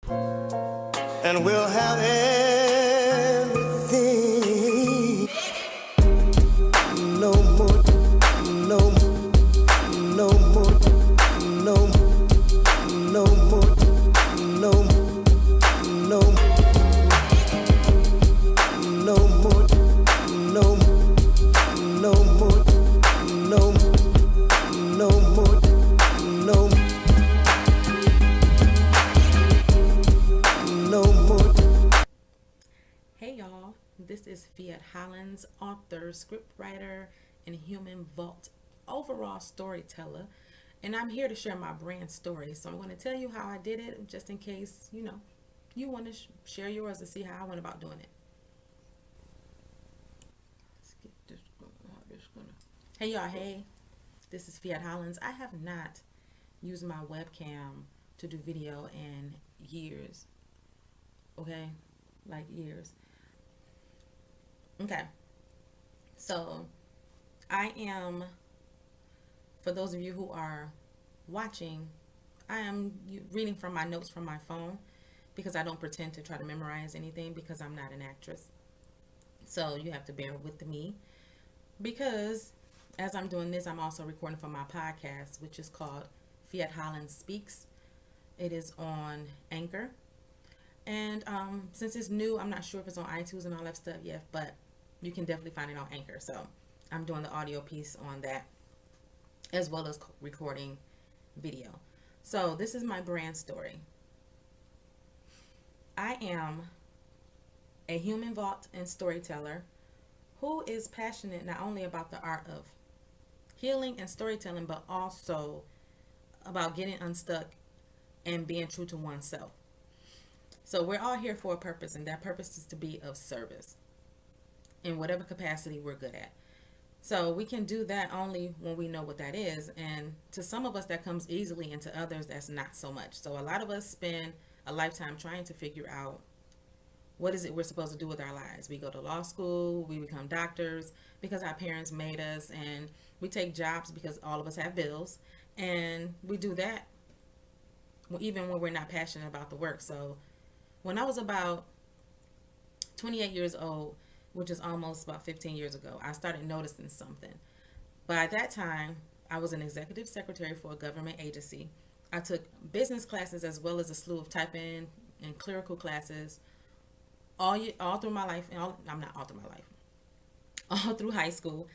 and we'll have everything. No more, no, no more, no, no more, no, no, no more, no, no more, no, no more, no. Hey y'all, this is Fiat Hollins, author, scriptwriter, and human vault overall storyteller, and I'm here to share my brand story. So I'm going to tell you how I did it, just in case you want to share yours to see how I went about doing it. Let's get this going. Hey y'all, hey, this is Fiat Hollins. I have not used my webcam to do video in years. Okay, like years. Okay, so I am, for those of you who are watching, I am reading from my notes from my phone because I don't pretend to try to memorize anything because I'm not an actress. So you have to bear with me because as I'm doing this, I'm also recording for my podcast, which is called Fiat Hollins Speaks. It is on Anchor. And since it's new, I'm not sure if it's on iTunes and all that stuff yet, but you can definitely find it on Anchor. So I'm doing the audio piece on that as well as recording video. So this is my brand story. I am a human vault and storyteller who is passionate not only about the art of healing and storytelling, but also about getting unstuck and being true to oneself. So we're all here for a purpose, and that purpose is to be of service in whatever capacity we're good at. So we can do that only when we know what that is. And to some of us, that comes easily, and to others, that's not so much. So a lot of us spend a lifetime trying to figure out what is it we're supposed to do with our lives. We go to law school, we become doctors because our parents made us, and we take jobs because all of us have bills. And we do that even when we're not passionate about the work. So when I was about 28 years old, which is almost about 15 years ago, I started noticing something. By that time, I was an executive secretary for a government agency. I took business classes as well as a slew of typing and clerical classes all through my life. All through high school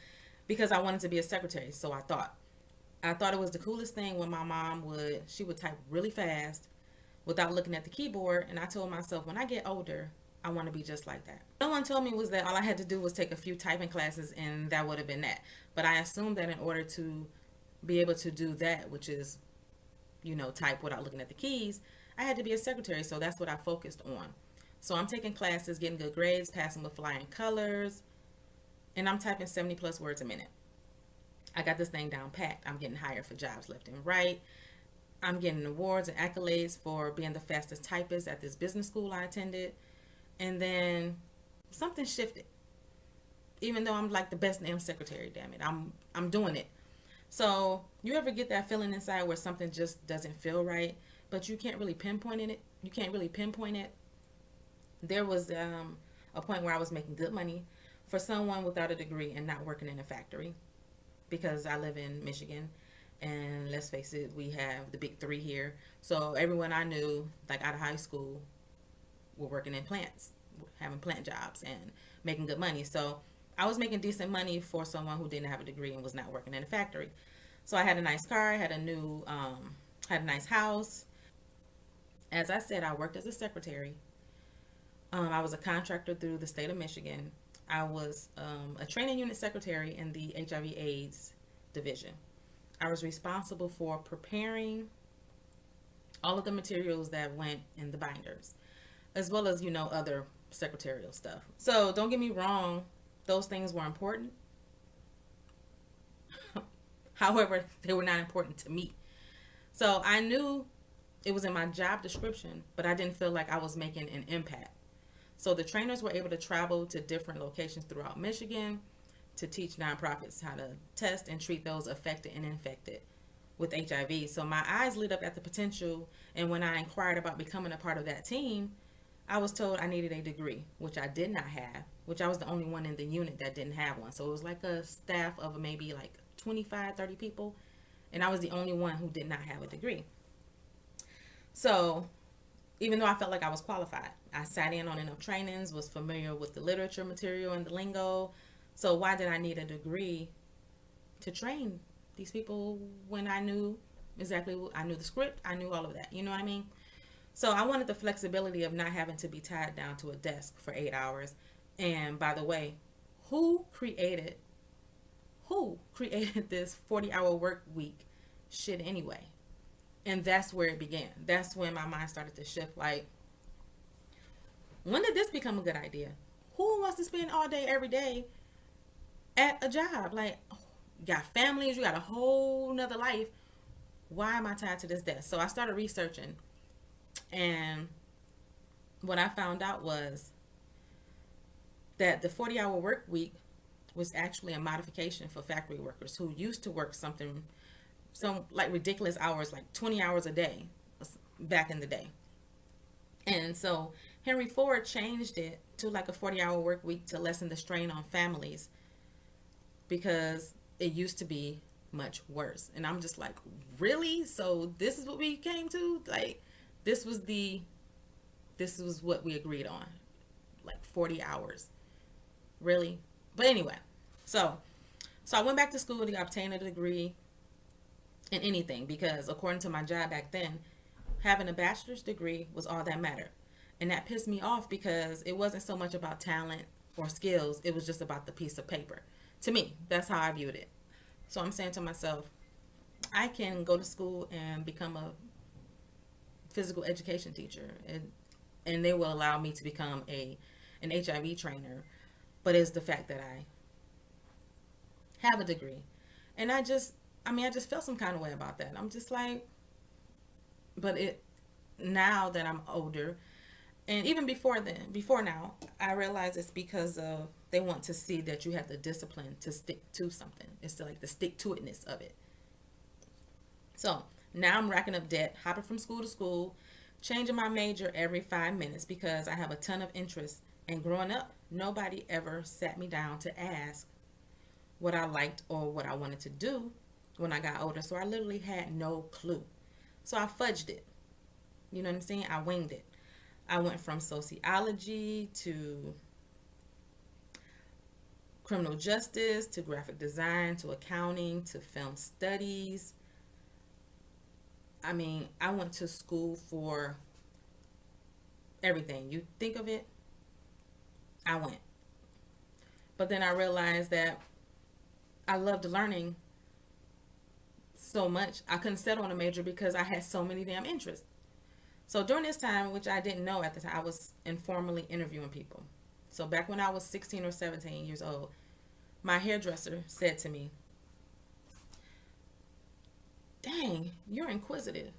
because I wanted to be a secretary. So I thought it was the coolest thing when my mom would type really fast without looking at the keyboard, and I told myself when I get older, I want to be just like that. No one told me was that all I had to do was take a few typing classes and that would have been that. But I assumed that in order to be able to do that, which is, type without looking at the keys, I had to be a secretary. So that's what I focused on. So I'm taking classes, getting good grades, passing with flying colors, and I'm typing 70 plus words a minute. I got this thing down packed. I'm getting hired for jobs left and right. I'm getting awards and accolades for being the fastest typist at this business school I attended. And then something shifted. Even though I'm like the best damn secretary, damn it. I'm doing it. So you ever get that feeling inside where something just doesn't feel right, but you can't really pinpoint it? You can't really pinpoint it. There was a point where I was making good money for someone without a degree and not working in a factory because I live in Michigan. And let's face it, we have the big three here. So everyone I knew, like out of high school, were working in plants, having plant jobs and making good money. So I was making decent money for someone who didn't have a degree and was not working in a factory. So I had a nice car, I had a nice house. As I said, I worked as a secretary. I was a contractor through the state of Michigan. I was a training unit secretary in the HIV/AIDS division. I was responsible for preparing all of the materials that went in the binders, as well as, other secretarial stuff. So don't get me wrong, those things were important. However, they were not important to me. So I knew it was in my job description, but I didn't feel like I was making an impact. So the trainers were able to travel to different locations throughout Michigan to teach nonprofits how to test and treat those affected and infected with HIV. So my eyes lit up at the potential. And when I inquired about becoming a part of that team, I was told I needed a degree, which I did not have, which I was the only one in the unit that didn't have one. So it was like a staff of maybe like 25, 30 people. And I was the only one who did not have a degree. So even though I felt like I was qualified, I sat in on enough trainings, was familiar with the literature material and the lingo. So why did I need a degree to train these people when I knew exactly what I knew, the script, I knew all of that. You know what I mean? So I wanted the flexibility of not having to be tied down to a desk for 8 hours. And by the way, who created this 40-hour work week shit anyway? And that's where it began. That's when my mind started to shift. Like, when did this become a good idea? Who wants to spend all day, every day at a job? Like, you got families, you got a whole nother life. Why am I tied to this desk? So I started researching. And what I found out was that the 40-hour work week was actually a modification for factory workers who used to work some like ridiculous hours, like 20 hours a day back in the day. And so Henry Ford changed it to like a 40-hour work week to lessen the strain on families, because it used to be much worse. And I'm just like, really? So this is what we came to? Like, this was what we agreed on, like 40 hours. Really? But anyway, so I went back to school to obtain a degree in anything, because according to my job back then, having a bachelor's degree was all that mattered. And that pissed me off, because it wasn't so much about talent or skills, it was just about the piece of paper. To me, that's how I viewed it. So I'm saying to myself, I can go to school and become a physical education teacher, and they will allow me to become an HIV trainer, but it's the fact that I have a degree. And I just felt some kind of way about that. I'm just like, but now that I'm older, and even before now, I realize it's because of, they want to see that you have the discipline to stick to something. It's like the stick to itness of it. So now I'm racking up debt, hopping from school to school, changing my major every 5 minutes because I have a ton of interest. And growing up, nobody ever sat me down to ask what I liked or what I wanted to do when I got older. So I literally had no clue. So I fudged it. You know what I'm saying? I winged it. I went from sociology to criminal justice to graphic design to accounting to film studies. I mean, I went to school for everything. You think of it, I went. But then I realized that I loved learning so much. I couldn't settle on a major because I had so many damn interests. So during this time, which I didn't know at the time, I was informally interviewing people. So back when I was 16 or 17 years old, my hairdresser said to me, "Dang, you're inquisitive."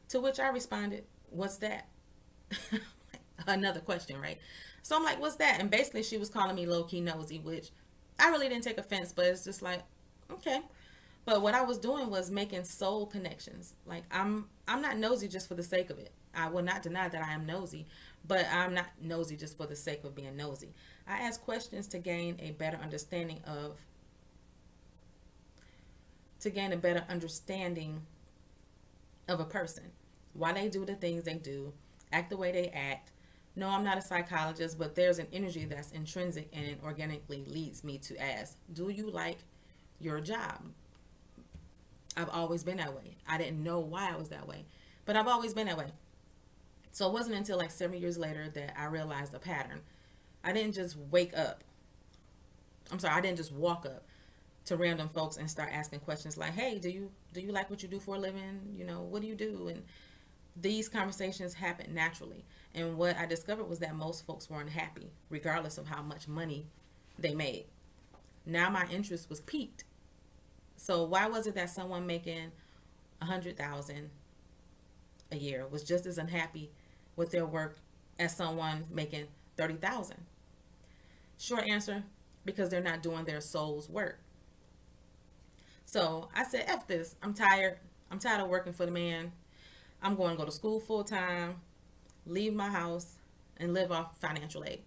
To which I responded, "What's that?" Another question, right? So I'm like, "What's that?" And basically she was calling me low-key nosy, which I really didn't take offense, but it's just like, okay. But what I was doing was making soul connections. Like, I'm not nosy just for the sake of it. I will not deny that I am nosy, but I'm not nosy just for the sake of being nosy. I ask questions to gain a better understanding of a person, why they do the things they do, act the way they act. No, I'm not a psychologist, but there's an energy that's intrinsic and it organically leads me to ask, do you like your job? I've always been that way. I didn't know why I was that way, but I've always been that way. So it wasn't until like 7 years later that I realized a pattern. I didn't just I didn't just walk up to random folks and start asking questions like, "Hey, do you like what you do for a living? You know, what do you do?" And these conversations happen naturally. And what I discovered was that most folks weren't happy, regardless of how much money they made. Now my interest was piqued. So why was it that someone making $100,000 a year was just as unhappy with their work as someone making $30,000? Short answer, because they're not doing their soul's work. So I said, F this. I'm tired. I'm tired of working for the man. I'm going to go to school full time, leave my house, and live off financial aid.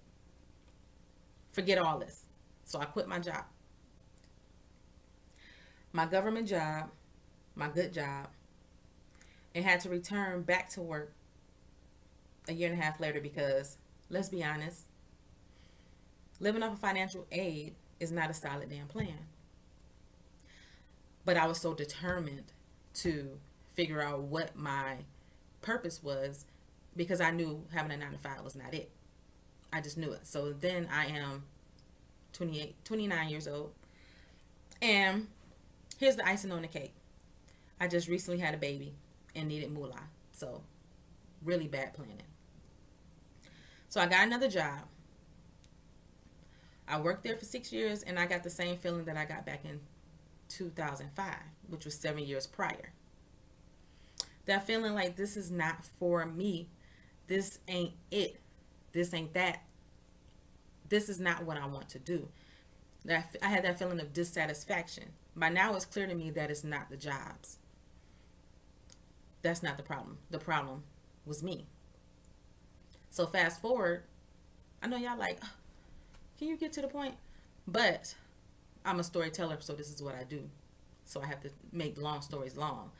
Forget all this. So I quit my job. My government job, my good job, and had to return back to work a year and a half later because, let's be honest, living off of financial aid is not a solid damn plan. But I was so determined to figure out what my purpose was because I knew having a 9 to 5 was not it. I just knew it. So then I am 29 years old. And here's the icing on the cake. I just recently had a baby and needed moolah. So really bad planning. So I got another job. I worked there for 6 years and I got the same feeling that I got back in 2005, which was 7 years prior. That feeling like this is not for me. This ain't it. This ain't that. This is not what I want to do. I had that feeling of dissatisfaction. By now it's clear to me that it's not the jobs. That's not the problem. The problem was me. So fast forward, I know y'all like, "Oh, can you get to the point?" But I'm a storyteller, so this is what I do. So I have to make long stories long.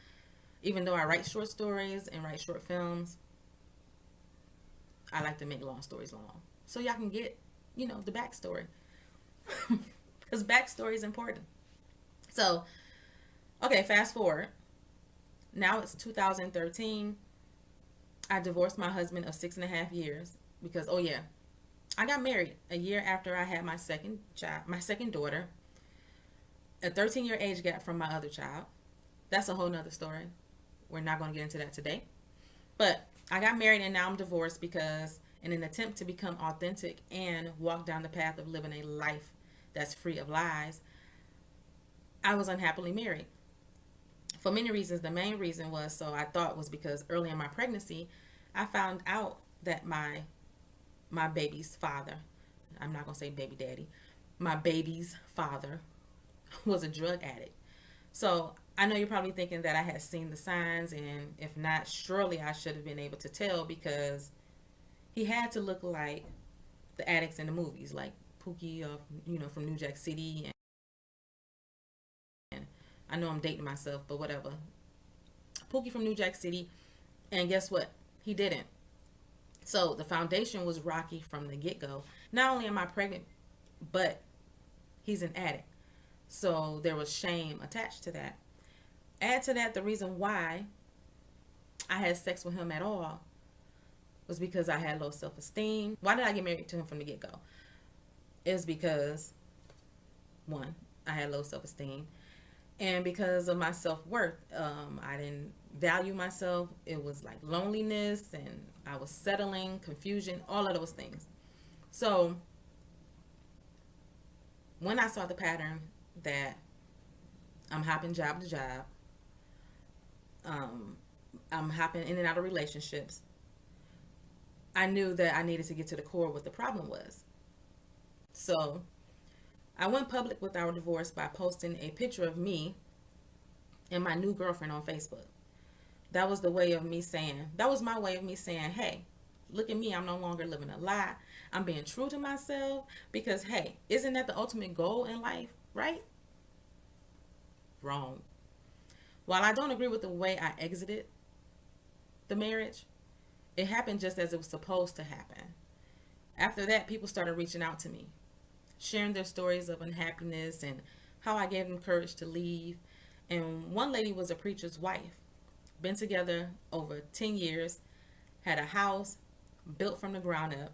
Even though I write short stories and write short films, I like to make long stories long. So y'all can get, the backstory. Because backstory is important. So, okay, fast forward. Now it's 2013. I divorced my husband of 6.5 years because, oh yeah, I got married a year after I had my second child, my second daughter. A 13-year age gap from my other child. That's a whole nother story. We're not going to get into that today. But I got married and now I'm divorced because in an attempt to become authentic and walk down the path of living a life that's free of lies, I was unhappily married. For many reasons. The main reason was, I thought was because early in my pregnancy, I found out that my baby's father, I'm not going to say baby daddy, my baby's father was a drug addict. So I know you're probably thinking that I had seen the signs, and if not, surely I should have been able to tell because he had to look like the addicts in the movies, like Pookie, from New Jack City. And I know I'm dating myself, but whatever. Pookie from New Jack City, and guess what? He didn't. So the foundation was rocky from the get-go. Not only am I pregnant, but he's an addict. So there was shame attached to that. Add to that the reason why I had sex with him at all was because I had low self-esteem. Why did I get married to him from the get-go? It's because, one, I had low self-esteem, and because of my self-worth. I didn't value myself. It was like loneliness, and I was settling, confusion, all of those things. So when I saw the pattern that I'm hopping job to job, I'm hopping in and out of relationships, I knew that I needed to get to the core of what the problem was. So I went public with our divorce by posting a picture of me and my new girlfriend on Facebook. That was my way of me saying, hey, look at me. I'm no longer living a lie. I'm being true to myself because, hey, isn't that the ultimate goal in life, right? Wrong. While I don't agree with the way I exited the marriage, it happened just as it was supposed to happen. After that, people started reaching out to me, sharing their stories of unhappiness and how I gave them courage to leave. And one lady was a preacher's wife, been together over 10 years, had a house built from the ground up,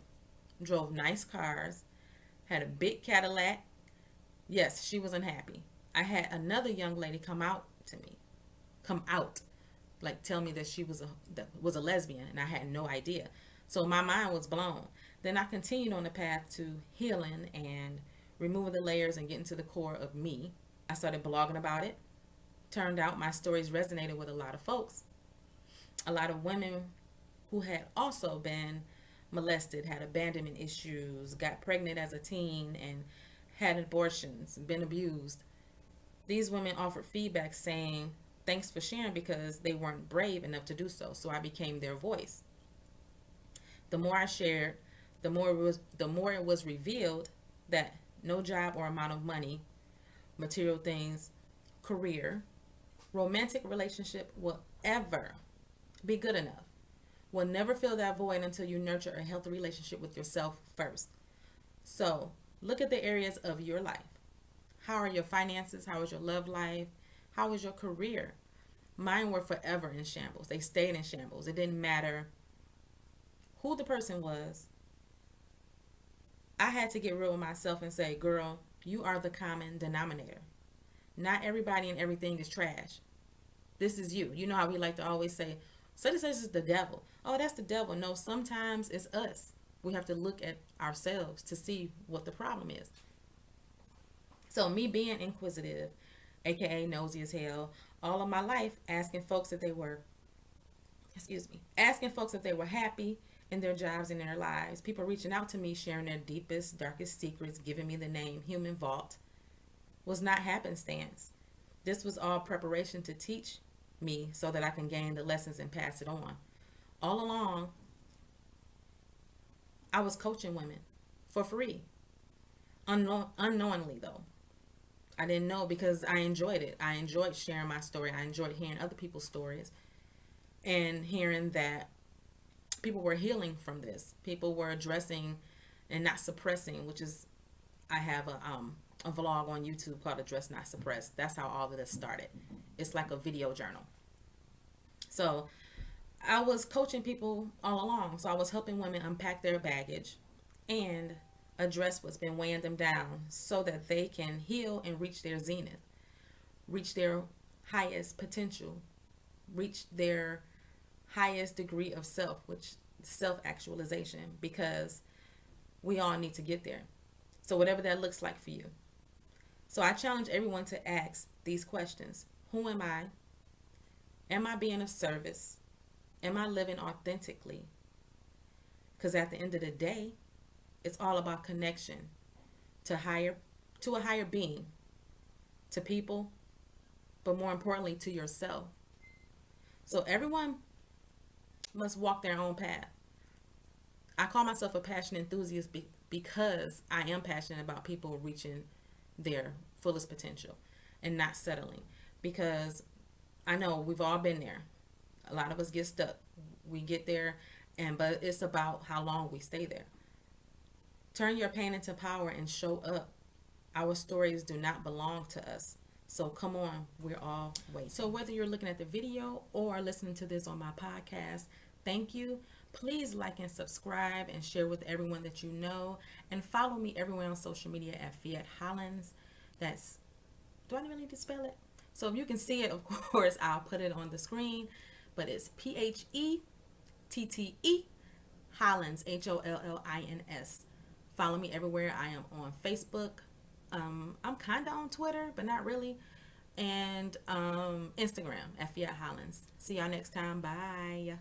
drove nice cars, had a big Cadillac. Yes, she was unhappy. I had another young lady come out, like tell me that she was a lesbian, and I had no idea. So my mind was blown. Then I continued on the path to healing and removing the layers and getting to the core of me. I started blogging about it. Turned out my stories resonated with a lot of folks. A lot of women who had also been molested, had abandonment issues, got pregnant as a teen, and had abortions, been abused. These women offered feedback saying, thanks for sharing, because they weren't brave enough to do so. So I became their voice. The more I shared, the more it was revealed that no job or amount of money, material things, career, romantic relationship will ever be good enough. Will never fill that void until you nurture a healthy relationship with yourself first. So look at the areas of your life. How are your finances? How is your love life? How is your career? Mine were forever in shambles. They stayed in shambles. It didn't matter who the person was. I had to get real with myself and say, girl, you are the common denominator. Not everybody and everything is trash. This is you. You know how we like to always say, such and such is the devil. Oh, that's the devil. No, sometimes it's us. We have to look at ourselves to see what the problem is. So me being inquisitive, aka nosy as hell, all of my life asking folks if they were, asking folks if they were happy in their jobs and in their lives. People reaching out to me, sharing their deepest, darkest secrets, giving me the name Human Vault, was not happenstance. This was all preparation to teach me so that I can gain the lessons and pass it on. All along, I was coaching women for free. Unknowingly, though. I didn't know, because I enjoyed it. I enjoyed sharing my story. I enjoyed hearing other people's stories and hearing that people were healing from this. People were addressing and not suppressing, which is, I have a vlog on YouTube called Address Not Suppress. That's how all of this started. It's like a video journal. So I was coaching people all along. So I was helping women unpack their baggage and address what's been weighing them down so that they can heal and reach their zenith, reach their highest potential, reach their highest degree of self, which self-actualization, because we all need to get there. So whatever that looks like for you. So I challenge everyone to ask these questions. Who am I? Am I being of service? Am I living authentically? Because at the end of the day, it's all about connection to a higher being, to people, but more importantly to yourself. So everyone must walk their own path. I call myself a passion enthusiast because I am passionate about people reaching their fullest potential and not settling, because I know we've all been there. A lot of us get stuck. We get there, but it's about how long we stay there. Turn your pain into power and show up. Our stories do not belong to us. So come on, we're all waiting. So whether you're looking at the video or listening to this on my podcast, thank you. Please like and subscribe and share with everyone that you know. And follow me everywhere on social media at Fiat Hollins. That's, do I really need to spell it? So if you can see it, of course, I'll put it on the screen. But it's PHETTE Hollins, HOLLINS. Follow me everywhere. I am on Facebook. I'm kind of on Twitter, but not really. And Instagram at Fiat Hollins. See y'all next time. Bye.